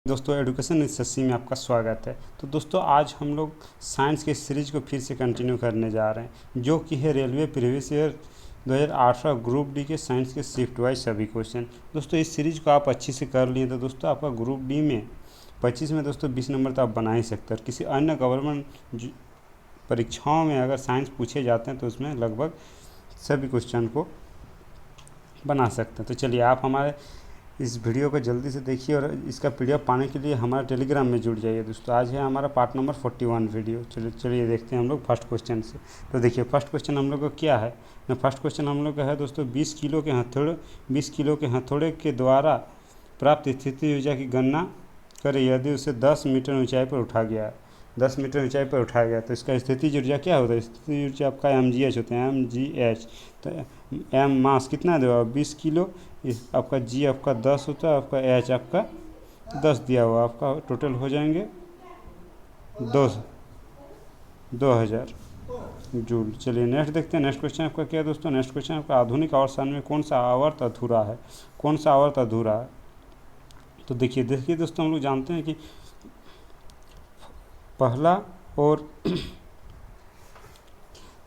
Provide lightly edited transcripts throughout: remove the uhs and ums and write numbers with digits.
दोस्तों education research में आपका स्वागत है। तो दोस्तों आज हम लोग साइंस के सीरीज को फिर से कंटिन्यू करने जा रहे हैं, जो कि है railway previous year 2018 group D के साइंस के शिफ्ट वाइज सभी क्वेश्चन। दोस्तों इस सीरीज को आप अच्छी से कर लिए तो दोस्तों आपका ग्रुप डी में 25 में दोस्तों 20 नंबर तो आप बना ही सकते हैं। और किसी अन्य गवर्नमेंट परीक्षाओं में अगर साइंस पूछे जाते हैं तो उसमें लगभग सभी क्वेश्चन को बना सकते हैं। तो चलिए आप हमारे इस वीडियो को जल्दी से देखिए और इसका पीडीएफ पाने के लिए हमारे टेलीग्राम में जुड़ जाइए। दोस्तों आज है हमारा पार्ट नंबर 41 वीडियो। चलिए देखते हैं हम लोग फर्स्ट क्वेश्चन से। तो देखिए फर्स्ट क्वेश्चन हम लोग को क्या है। फर्स्ट क्वेश्चन हम लोग का है दोस्तों 20 किलो के हथौड़े के द्वारा प्राप्त स्थिति ऊर्जा की गणना करें यदि उसे 10 मीटर ऊंचाई पर उठा गया। 10 मीटर ऊंचाई पर उठाया गया तो इसका स्थिति ऊर्जा क्या होता है। स्थिति ऊर्जा आपका mgh होते हैं, mgh। तो एम मास कितना देगा 20 किलो, इस आपका जी आपका 10 होता है, आपका एच आपका 10 दिया हुआ, आपका टोटल हो जाएंगे 2000 जूल। चलिए नेक्स्ट देखते हैं। नेक्स्ट क्वेश्चन आपका क्या है दोस्तों। नेक्स्ट क्वेश्चन आपका आधुनिक आवर्त में कौन सा आवर्त अधूरा है। कौन सा आवर्त अधूरा है। तो देखिए दोस्तों हम लोग जानते हैं कि पहला और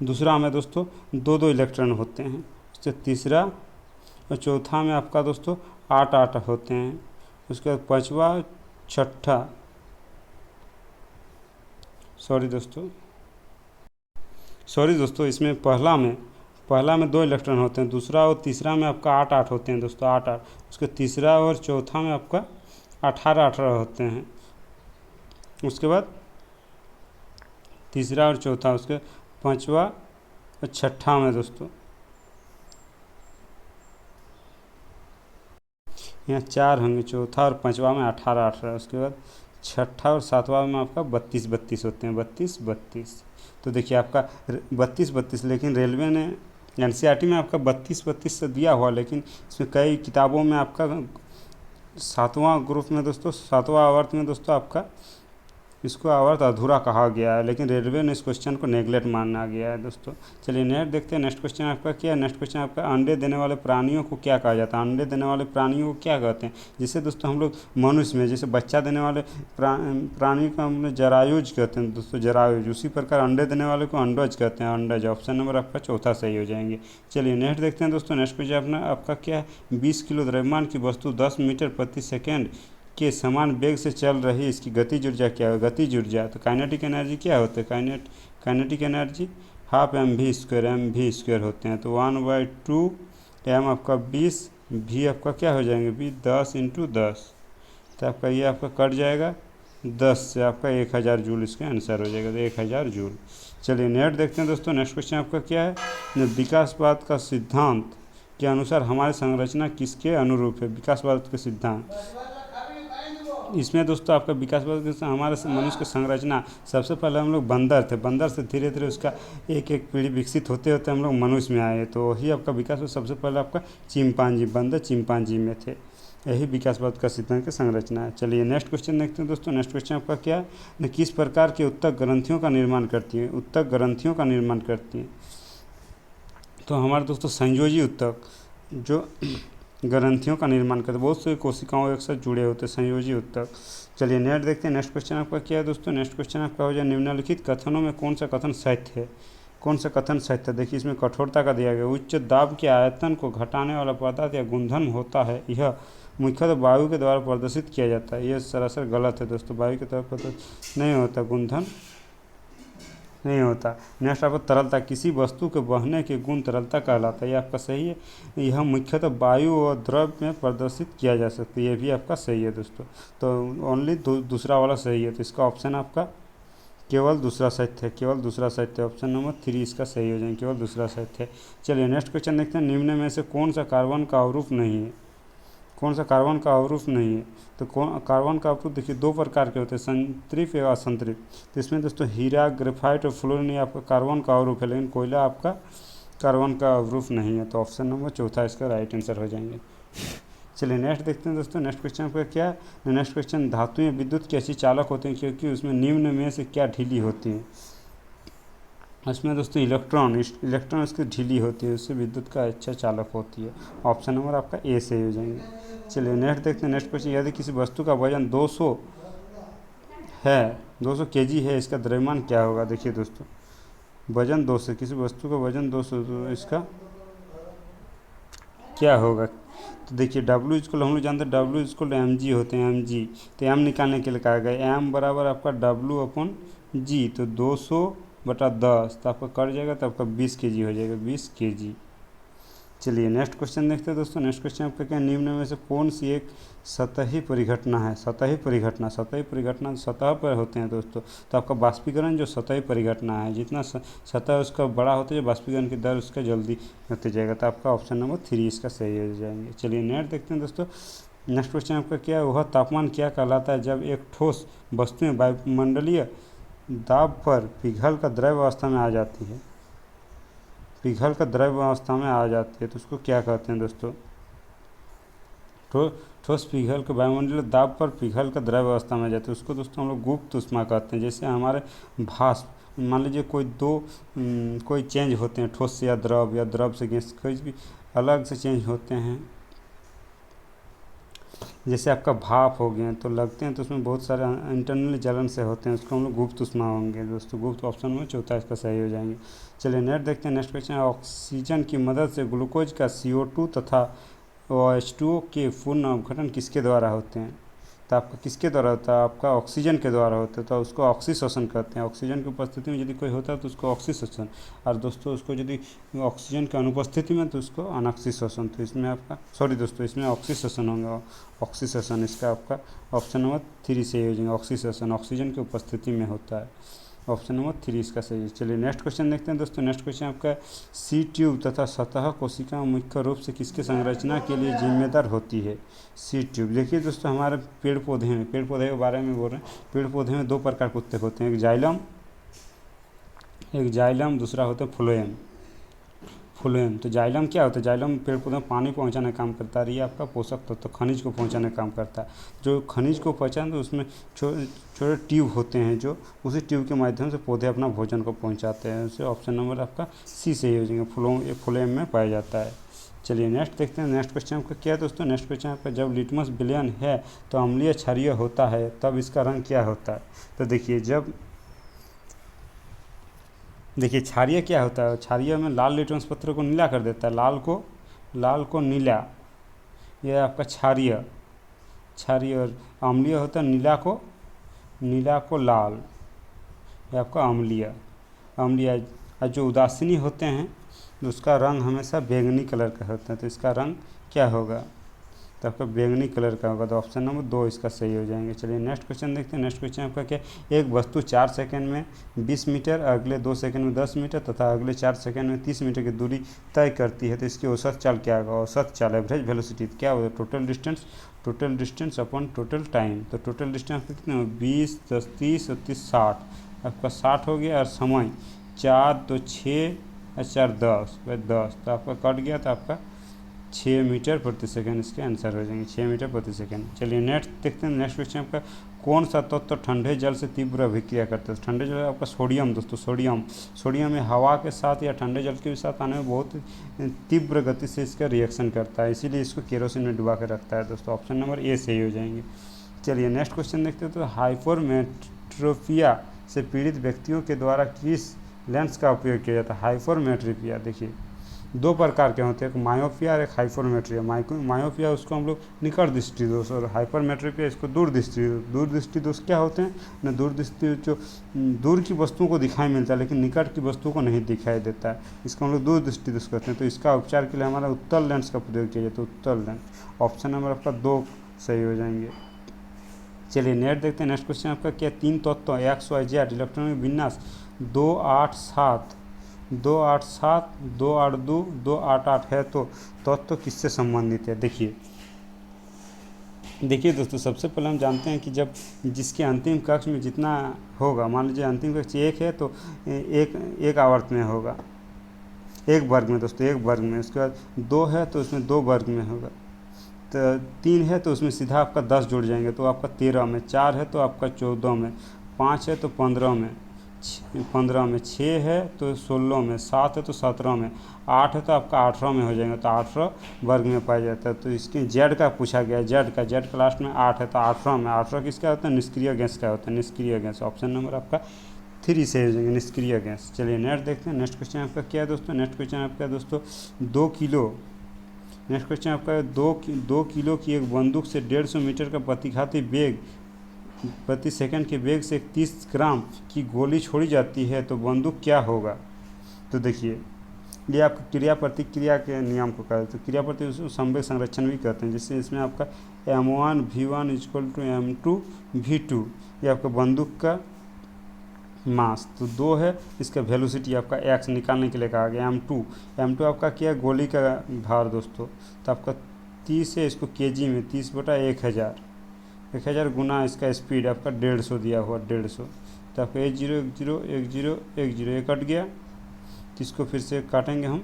दूसरा में दोस्तों दो इलेक्ट्रॉन होते हैं। उससे तीसरा और चौथा में आपका दोस्तों 8 होते हैं। उसके बाद पाँचवा छठा सॉरी दोस्तों इसमें पहला में 2 इलेक्ट्रॉन होते हैं। दूसरा और तीसरा में आपका 8 होते हैं दोस्तों, 8। उसके तीसरा और चौथा में आपका 18 होते हैं। उसके बाद तीसरा और चौथा, उसके पाँचवा और छठा में दोस्तों यहाँ 4 होंगे। चौथा और पाँचवा में 18। उसके बाद छठा और सातवां में आपका 32 होते हैं, 32। तो देखिए आपका 32, लेकिन रेलवे ने एनसीईआरटी में आपका 32 से दिया हुआ, लेकिन इसमें कई किताबों में आपका 7वां ग्रुप में दोस्तों 7वां आवर्त में दोस्तों आपका इसको आवर्त अधूरा कहा गया है, लेकिन रेलवे ने इस क्वेश्चन को नेगलेक्ट माना गया है दोस्तों। चलिए नेक्स्ट देखते हैं। नेक्स्ट क्वेश्चन आपका क्या है। नेक्स्ट क्वेश्चन आपका अंडे देने वाले प्राणियों को क्या कहा जाता है। अंडे देने वाले प्राणियों को क्या कहते हैं। जिसे दोस्तों हम लोग मनुष्य में जैसे बच्चा देने वाले प्राणी को हम लोग जरायुज कहते हैं दोस्तों, जरायुज। उसी प्रकार अंडे देने वाले को अंडज कहते हैं, अंडज। ऑप्शन नंबर आपका चौथा सही हो जाएंगे। चलिए नेक्स्ट देखते हैं दोस्तों। नेक्स्ट क्वेश्चन आपका क्या है। 20 किलो द्रव्यमान की वस्तु 10 मीटर प्रति सेकेंड के समान वेग से चल रही, इसकी गतिज ऊर्जा क्या है। गतिज ऊर्जा तो काइनेटिक एनर्जी क्या होता है। काइनेटिक एनर्जी हाफ mv² होते हैं। तो 1/2 m आपका 20, v आपका क्या हो जाएंगे, v 10 × 10। तो आपका ये आपका कट जाएगा 10 से, आपका 1000 जूल इसका आंसर हो जाएगा। तो 1000 जूल। चलिए नेक्स्ट देखते हैं दोस्तों। नेक्स्ट क्वेश्चन आपका क्या है। विकासवाद का सिद्धांत के अनुसार हमारी संरचना किसके अनुरूप है। विकासवाद का सिद्धांत, इसमें दोस्तों आपका विकासवाद के हमारे मनुष्य की संरचना, सबसे पहले हम लोग बंदर थे। बंदर से धीरे धीरे उसका एक पीढ़ी विकसित होते होते हम लोग मनुष्य में आए। तो वही आपका विकासवाद सबसे पहले आपका चिंपांजी, बंदर चिंपांजी में थे। यही विकासवाद का सिद्धांत की संरचना है। चलिए नेक्स्ट क्वेश्चन देखते हैं दोस्तों। नेक्स्ट क्वेश्चन आपका क्या है। किस प्रकार के उत्तक ग्रंथियों का निर्माण करती है। उत्तक ग्रंथियों का निर्माण करती है तो हमारे दोस्तों संयोजी उत्तक जो ग्रंथियों का निर्माण करते, बहुत से कोशिकाओं एक साथ जुड़े होते हैं, संयोजी उत्तक। चलिए नेक्स्ट देखते हैं। नेक्स्ट क्वेश्चन आपका क्या है दोस्तों। नेक्स्ट क्वेश्चन आपका हो जाए निम्नलिखित कथनों में कौन सा कथन सत्य है। कौन सा कथन सत्य है। देखिए इसमें कठोरता का दिया गया। उच्च दाब के आयतन को घटाने वाला पदार्थ या गुणधर्म होता है, यह मुख्यतः वायु के द्वारा प्रदर्शित किया जाता है। यह सरासर गलत है दोस्तों, वायु के द्वारा प्रदर्शित नहीं होता, गुणधर्म नहीं होता। नेक्स्ट आपको तरलता, किसी वस्तु के बहने के गुण तरलता कहलाता है। ये आपका सही है। यह मुख्यतः वायु और द्रव में प्रदर्शित किया जा सकता है। ये भी आपका सही है दोस्तों। तो ओनली दूसरा वाला सही है। तो इसका ऑप्शन आपका केवल दूसरा सत्य है, केवल दूसरा सत्य है। ऑप्शन नंबर 3 इसका सही हो जाएगा, केवल दूसरा सत्य है। चलिए नेक्स्ट क्वेश्चन देखते हैं। निम्न में से कौन सा कार्बन का अवरूप नहीं है। कौन सा कार्बन का अवरूप नहीं है। तो कार्बन का अवरूप देखिए 2 प्रकार के होते हैं, संतृप्त एवं असंतृप्त। तो इसमें दोस्तों हीरा, ग्रेफाइट और फ्लोरीन आपका कार्बन का अवरूप है, लेकिन कोयला आपका कार्बन का अवरूप नहीं है। तो ऑप्शन नंबर चौथा इसका राइट आंसर हो जाएंगे। चलिए नेक्स्ट देखते हैं दोस्तों। नेक्स्ट क्वेश्चन आपका क्या है। नेक्स्ट क्वेश्चन धातुएं विद्युत की ऐसी चालक होते हैं क्योंकि उसमें निम्न में से क्या ढीली होती हैं। इसमें दोस्तों इलेक्ट्रॉन इसकी ढीली होती है, उससे विद्युत का अच्छा चालक होती है। ऑप्शन नंबर आपका ए सही हो जाएंगे। चलिए नेक्स्ट देखते हैं। नेक्स्ट क्वेश्चन, यदि किसी वस्तु का वजन 200 है, 200 केजी है, इसका द्रव्यमान क्या होगा। देखिए दोस्तों, वजन 200, किसी वस्तु का वजन 200, तो इसका क्या होगा। तो देखिए डब्ल्यू इसको हम लोग जानते हैं, डब्ल्यू इसको एम जी होते हैं, एम जी। तो एम निकालने के लिए कहा गया, एम बराबर आपका डब्ल्यू अपन जी, तो 200/10, तो आपका कट जाएगा, तो आपका 20 केजी हो जाएगा, 20 केजी। चलिए नेक्स्ट क्वेश्चन देखते हैं दोस्तों। नेक्स्ट क्वेश्चन आपका क्या, निम्न में से कौन सी एक सतही परिघटना है। सतही परिघटना सतह पर होते हैं दोस्तों। तो आपका बाष्पीकरण जो सतही परिघटना है, जितना सतह उसका बड़ा होता है, बाष्पीकरण की दर उसका जल्दी होते जाएगा। तो आपका ऑप्शन नंबर 3 इसका सही हो जाएंगे। चलिए नेक्स्ट देखते हैं दोस्तों। नेक्स्ट क्वेश्चन आपका क्या है, वह तापमान क्या कहलाता है जब एक ठोस वस्तु वायुमंडलीय दाब पर पिघल कर द्रव अवस्था में आ जाती है। पिघल कर द्रव अवस्था में आ जाती है, तो उसको क्या कहते हैं दोस्तों। ठोस पिघल कर वायुमंडलीय दाब पर पिघल कर द्रव अवस्था में आ जाती है, उसको दोस्तों हम लोग गुप्त ऊष्मा कहते हैं। जैसे हमारे भाप, मान लीजिए कोई चेंज होते हैं, ठोस से या द्रव से गैस, कोई भी अलग से चेंज होते हैं। जैसे आपका भाप हो गए तो लगते हैं, तो उसमें बहुत सारे इंटरनल जलन से होते हैं, उसको हम लोग गुप्त ऊष्मा होंगे दोस्तों। गुप्त ऑप्शन में चौथा इसका सही हो जाएंगे। चलिए नेक्स्ट देखते हैं। नेक्स्ट क्वेश्चन, ऑक्सीजन की मदद से ग्लूकोज का CO2 तथा OH2O के पूर्ण अपघटन किसके द्वारा होते हैं। तो आपका किसके द्वारा होता है, आपका ऑक्सीजन के द्वारा होता है, तो उसको ऑक्सीशोषण कहते हैं। ऑक्सीजन की उपस्थिति में यदि कोई होता है तो उसको ऑक्सीशोषण, और दोस्तों उसको यदि ऑक्सीजन की अनुपस्थिति में तो उसको अनॉक्सीशोषण। तो इसमें आपका दोस्तों इसमें ऑक्सीशोषण होंगे, ऑक्सीशोषण इसका आपका ऑप्शन नंबर 3 से हो जाएंगे। ऑक्सीशोषण ऑक्सीजन की उपस्थिति में होता है, ऑप्शन नंबर 3 इसका सही है। चलिए नेक्स्ट क्वेश्चन देखते हैं दोस्तों। नेक्स्ट क्वेश्चन आपका, सी ट्यूब तथा सतह कोशिका मुख्य रूप से किसके संरचना के लिए जिम्मेदार होती है। सी ट्यूब, देखिए दोस्तों हमारे पेड़ पौधे के बारे में बोल रहे हैं। पेड़ पौधे में 2 प्रकार के उत्तक होते हैं, एक जाइलम, दूसरा होता है फ्लोएम। तो जाइलम क्या होता है, जाइलम पेड़ पौधे में पानी पहुंचाने का काम करता है, ये आपका पोषक तत्व तो खनिज को पहुंचाने का काम करता है। जो खनिज को पहुंचाने, तो उसमें छोटे ट्यूब होते हैं, जो उसी ट्यूब के माध्यम से पौधे अपना भोजन को पहुंचाते हैं। उसे ऑप्शन नंबर आपका सी से ही हो जाएंगे, फ्लोएम में पाया जाता है। चलिए नेक्स्ट देखते हैं। नेक्स्ट क्वेश्चन आपका क्या है दोस्तों। नेक्स्ट क्वेश्चन आपका, जब लिटमस विलयन है तो अम्लीय क्षारीय होता है, तब इसका रंग क्या होता है। तो देखिए क्षारीय क्या होता है, क्षारीय में लाल लिटमस पत्र को नीला कर देता है, लाल को नीला, यह आपका क्षारीय। और अम्लीय होता है नीला को लाल, यह आपका अम्लीय। और जो उदासीनी होते हैं उसका रंग हमेशा बैंगनी कलर का होता है, तो इसका रंग क्या होगा, तो आपका बैंगनी कलर का होगा। तो ऑप्शन नंबर 2 इसका सही हो जाएंगे। चलिए नेक्स्ट क्वेश्चन देखते हैं। नेक्स्ट क्वेश्चन आपका क्या, एक वस्तु 4 सेकंड में 20 मीटर, अगले 2 सेकंड में 10 मीटर तथा अगले 4 सेकंड में 30 मीटर की दूरी तय करती है, तो इसकी औसत चाल क्या होगा। औसत चाल एवरेज वेलोसिटी क्या होगा, total distance upon total time. तो टोटल डिस्टेंस कितने हो, 20, 10, 30 और 30 60, आपका 60 हो गया। और समय 4, 2, 6 और 4, 10, तो आपका कट गया, तो आपका 6 मीटर प्रति सेकंड इसके आंसर हो जाएंगे, 6 मीटर प्रति सेकंड। चलिए नेक्स्ट देखते हैं। नेक्स्ट क्वेश्चन आपका, कौन सा तत्व ठंडे जल से तीव्र अभिक्रिया करता है। ठंडे जल आपका सोडियम दोस्तों, सोडियम में हवा के साथ या ठंडे जल के साथ आने में बहुत तीव्र गति से इसका रिएक्शन करता है, इसीलिए इसको केरोसिन में डुबा कर रखता है दोस्तों। ऑप्शन नंबर ए सही हो जाएंगे। चलिए नेक्स्ट क्वेश्चन देखते हैं। तो हाइपोमेट्रोपिया से पीड़ित व्यक्तियों के द्वारा किस लेंस का उपयोग किया जाता है। हाइपोमेट्रोपिया देखिए 2 प्रकार के होते हैं, एक मायोपिया और एक हाइपरमेट्रिया। मायोपिया उसको हम लोग निकट दृष्टि दोष, और हाइपरमेट्रोपिया इसको दूर दृष्टि दोष क्या होते हैं ना, दूर दृष्टि जो दूर की वस्तुओं को दिखाई मिलता है लेकिन निकट की वस्तुओं को नहीं दिखाई देता है, इसको हम लोग दूर दृष्टि दोष कहते हैं। तो इसका उपचार के लिए हमारा उत्तल लेंस का प्रयोग किया जाता है, उत्तल लेंस। ऑप्शन नंबर आपका 2 सही हो जाएंगे। चलिए नेक्स्ट देखते हैं। नेक्स्ट क्वेश्चन आपका क्या, 3 तत्व एक्स वाई जेड इलेक्ट्रॉनिक विन्यास 287 287 282 288 है, तो तत्व किससे संबंधित है। देखिए दोस्तों, सबसे पहले हम जानते हैं कि जब जिसके अंतिम कक्ष में जितना होगा, मान लीजिए अंतिम कक्ष 1 है तो एक आवर्त में होगा, 1 वर्ग में दोस्तों, 1 वर्ग में। उसके बाद 2 है तो उसमें 2 वर्ग में होगा, तो 3 है तो उसमें सीधा आपका 10 जुड़ जाएंगे तो आपका 13 में, 4 है तो आपका 14 में, 5 है तो 15 में, 15 में, 6 है तो 16 में, 7 है तो 17 में, 8 है तो आपका 18 में हो जाएगा, तो 18 वर्ग में पाया जाता है। तो इसके जेड का पूछा गया, जेड का लास्ट में 8 है तो 18 में, 18 किसका होता है, निष्क्रिय गैस का होता है, निष्क्रिय गैस। ऑप्शन नंबर आपका 3 से हो जाएंगे, निष्क्रिय गैस। चलिए नेक्स्ट देखते हैं। नेक्स्ट क्वेश्चन आपका क्या है दोस्तों, नेक्स्ट क्वेश्चन आपका दोस्तों 2 किलो, नेक्स्ट क्वेश्चन आपका 2 किलो की एक बंदूक से 150 मीटर का प्रतिघाती वेग प्रति सेकंड के वेग से 30 ग्राम की गोली छोड़ी जाती है तो बंदूक क्या होगा। तो देखिए, ये आपका क्रिया प्रतिक्रिया के नियम को कहते हैं, तो क्रिया प्रति संवेग संरक्षण भी कहते हैं, जिससे इसमें आपका M1 V1 = M2 V2, ये आपका बंदूक का मास तो 2 है, इसका वेलोसिटी आपका x निकालने के लिए कहा गया। M2 आपका क्या है, गोली का भार दोस्तों, तो आपका 30 है, इसको केजी में 30/1000 गुना इसका स्पीड आपका 150 दिया हुआ, 150, तो आपका 10 ये कट गया, तो इसको फिर से काटेंगे हम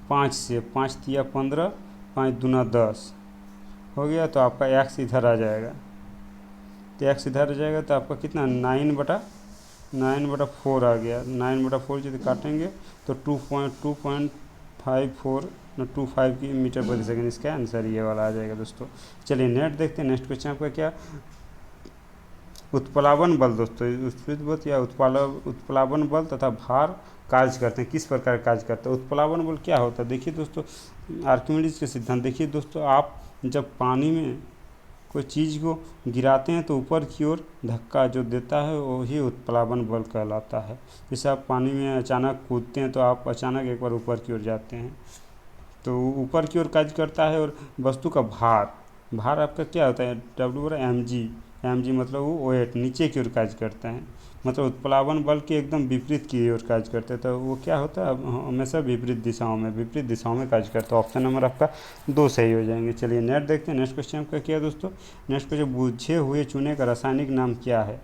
5 से, 5 तिया 15, 5 दूना 10 हो गया, तो आपका x इधर आ जाएगा, तो x इधर आ जाएगा, तो आपका कितना 9/4 आ गया, 9/4 यदि काटेंगे तो 2.25 की मीटर प्रति सेकंड, इसका आंसर ये वाला आ जाएगा दोस्तों। चलिए नेक्स्ट देखते हैं। नेक्स्ट क्वेश्चन आपका क्या, उत्प्लावन बल दोस्तों, उत्प्रेरित बल या उत्प्लावन बल तथा भार कार्य करते हैं, किस प्रकार कार्य करते हैं। उत्प्लावन बल क्या होता है, देखिए दोस्तों, आर्किमिडीज के सिद्धांत। देखिए दोस्तों, आप जब पानी में कोई चीज़ को गिराते हैं तो ऊपर की ओर धक्का जो देता है वही उत्प्लावन बल कहलाता है। जैसे आप पानी में अचानक कूदते हैं तो आप अचानक एक बार ऊपर की ओर जाते हैं, तो ऊपर की ओर कार्य करता है। और वस्तु का भार आपका क्या होता है, mg मतलब वो वेट नीचे की ओर कार्य करता है, मतलब उत्प्लावन बल के एकदम विपरीत की ओर कार्य करते हैं, तो वो क्या होता है, हमेशा विपरीत दिशाओं में कार्य करता है। ऑप्शन नंबर आपका 2 सही हो जाएंगे। चलिए नेक्स्ट देखते हैं। नेक्स्ट क्वेश्चन आपका क्या है दोस्तों, नेक्स्ट क्वेश्चन, बुझे हुए चूने का रासायनिक नाम क्या है।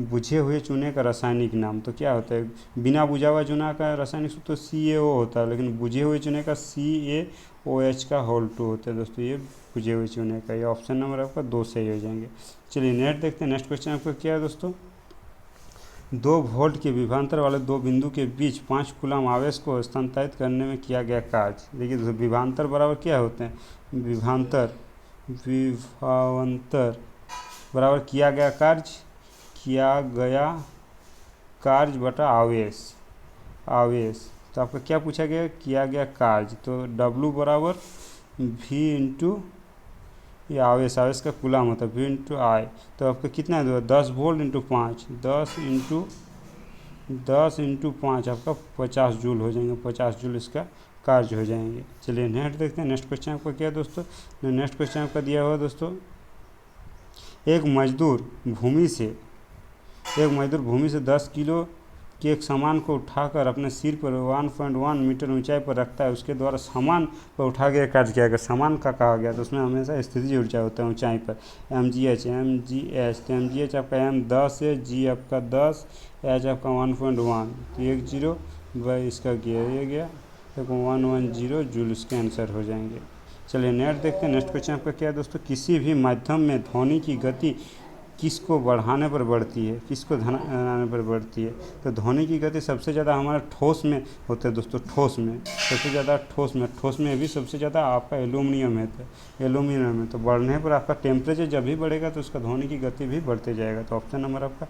बुझे हुए चूने का रासायनिक नाम तो क्या होता है, बिना बुझा हुआ चूना का रासायनिक सूत्र तो CaO होता है, लेकिन बुझे हुए चूने का CaOH का होल 2 होता है दोस्तों, ये बुझे हुए चूने का। ये ऑप्शन नंबर आपका 2 सही हो जाएंगे। चलिए नेक्स्ट देखते हैं। नेक्स्ट क्वेश्चन आपका क्या है दोस्तों, 2 वोल्ट के विभवांतर वाले 2 बिंदु के बीच 5 कूलम आवेश को स्थानांतरित करने में किया गया कार्य। देखिए दोस्तों, विभवांतर बराबर क्या होते हैं, विभवांतर बराबर किया गया कार्य बटा आवेश। तो आपका क्या पूछा गया, किया गया कार्य, तो W बराबर V इंटू ये आवेश का कूलम होता है, V इंटू I, तो आपका कितना है, 10 वोल्ट इंटू 5, 10 इंटू 5 आपका 50 जूल हो जाएंगे, 50 जूल इसका कार्य हो जाएंगे। चलिए नेक्स्ट देखते हैं। नेक्स्ट क्वेश्चन आपका क्या है दोस्तों, नेक्स्ट क्वेश्चन आपका दिया हुआ दोस्तों, एक मजदूर भूमि से 10 किलो के एक सामान को उठाकर अपने सिर पर 1.1 मीटर ऊंचाई पर रखता है, उसके द्वारा सामान पर उठा के कार्य किया गया, सामान का कहा गया, तो उसमें हमेशा स्थितिज ऊर्जा होता है ऊंचाई पर, mgh। तो mgh आपका m 10 है, g आपका 10, h आपका 1.1, तो 10 इसका गया 110 जूल, इसके आंसर हो जाएंगे। चलिए नेक्स्ट देखते हैं। नेक्स्ट क्वेश्चन आपका क्या है दोस्तों, किसी भी माध्यम में ध्वनि की गति किसको बढ़ाने पर बढ़ती है, किसको घटाने पर बढ़ती है, तो ध्वनि की गति सबसे ज़्यादा हमारे ठोस में होते हैं दोस्तों, ठोस में सबसे ज़्यादा, ठोस में भी सबसे ज़्यादा आपका एल्यूमिनियम है, तो बढ़ने पर आपका टेम्परेचर जब भी बढ़ेगा तो उसका ध्वनि की गति भी बढ़ते जाएगा। तो ऑप्शन नंबर आपका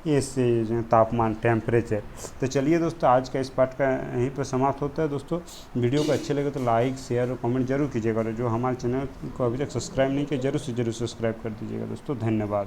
ए से तापमान, टेम्परेचर। तो चलिए दोस्तों, आज का इस पार्ट का यहीं पर समाप्त होता है दोस्तों। वीडियो को अच्छे लगे तो लाइक, शेयर और कमेंट जरूर कीजिएगा, और जो हमारे चैनल को अभी तक सब्सक्राइब नहीं किया जरूर से जरूर सब्सक्राइब कर दीजिएगा दोस्तों। धन्यवाद।